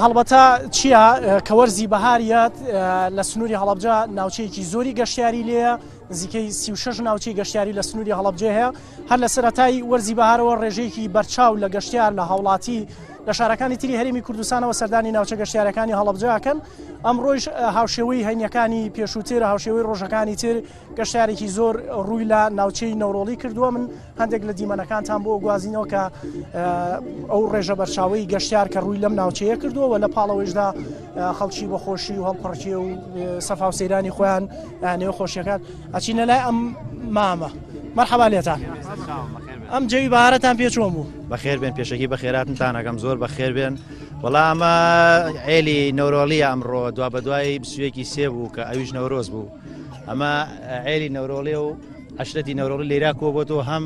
هەڵبەتە چییە کە وەرزی بەهاریەت لە سنووری هەڵەبجە ناوچەیەکی زۆری گەشتیاری لێە نزیکەی 36 ناوچەی گەشتیاری لە سنووری هەڵەبجە هەیە هەر لە سەرەتای وەرزی بەهارەوە ڕێژەیەکی بەرچاو لە گەشتیار لە هاوڵاتی لە شارەکانی تری هەرێمی کوردستانەوە سەردانی ناوچە گەشتیارەکانی هەڵەبجەکەن ئەمڕۆژ هاوشێوەی هەینیەکانی پێشووتر هاوشێوەی ڕۆژەکانی تر گەشتارێکی زۆر ڕووی لە ناوچەی نەوڕۆڵی کردووە من هەندێک لە دیمەنەکانتان بۆ گوازینەوە کە ئەو ڕێژە بەرچاوی گەشتیار کە ڕووی لەم ناوچەیە کردووە و لە پاڵەوەیشدا خەڵکی بەخۆشی و هەڵپڕکێ و سەفا و سەیرانی خۆیان نێوە خۆشیەکان ئەچینە لای ئەم مامە مەرحەبا لێتان ئەم جەوی بەهارەتان پێ چۆن بوو بەخێر بێن پێشەکی بەخێراتتان ئەەکەم زۆر بەخێر بێن وەڵام ئەمە عێلی نەورۆڵیە ئەمڕۆ دوا بە دوای بسوێکی سێ بوو کە ئەویش نەورۆز بوو ئەمە عێلی نەورۆڵێ و عەشرەتی نەورۆڵی لێرا کۆبۆتەوە هەم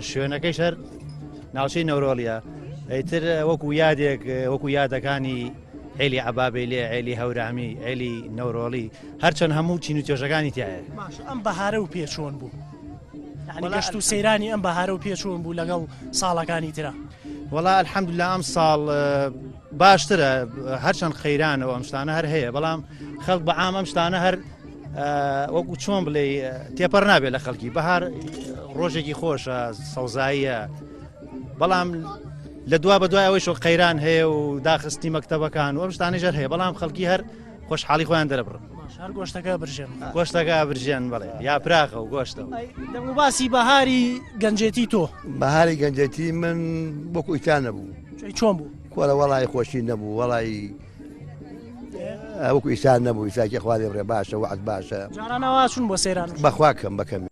شوێنەکەی شەر ناوچەی نەورۆڵیە ئەیتر وەکو یادێک وەکو یادەکانی عێلی عەبابێلێ عێلی هەورامی عێلی نەورۆڵی هەرچەند هەموو چین و توێژەکانی تایە ئەم بەهارە و پێ چۆن بوو گەشت و سەیرانی ئەم بەهارە و پێ چۆن بوو لەگەڵ ساڵەکانی ترە وەڵا الحەمدوللا ئەم ساڵ باشترە هەرچەند خەیرانەوە ئەم شتانە هەر هەیە بەڵام خەڵک بە عام ئەم شتانە هەر وەکو چۆن بڵێ تێپەڕ نابێت لە خەڵکی بەهار ڕۆژێکی خۆشە سەوزاییە بەڵام لە دوا بە دوای ئەوەی شۆ خەیران هەیە و داخستی مەکتەبەکان و ئەم شتانەی ژەر هەیە بەڵام خەڵکی هەر خۆشحاڵی خۆیان دەرەبڕن هەر گۆشتەکە برژێن گۆشتەکە برژێن بڵێ یا پراخە و گۆشتە دەمو باسی بەهاری گەنجێتی تۆ بەهاری گەنجێتی من وەکو ئیتان نەبوو چۆن بوو کۆرە وەڵی خۆشی نەبوو وەڵی وەکو ئیسان نەبوو ئیساکی خوا دێبڕێ باشە وعد باشە جارانەوە چون بۆ سەیران بەخوا کەم بەکەم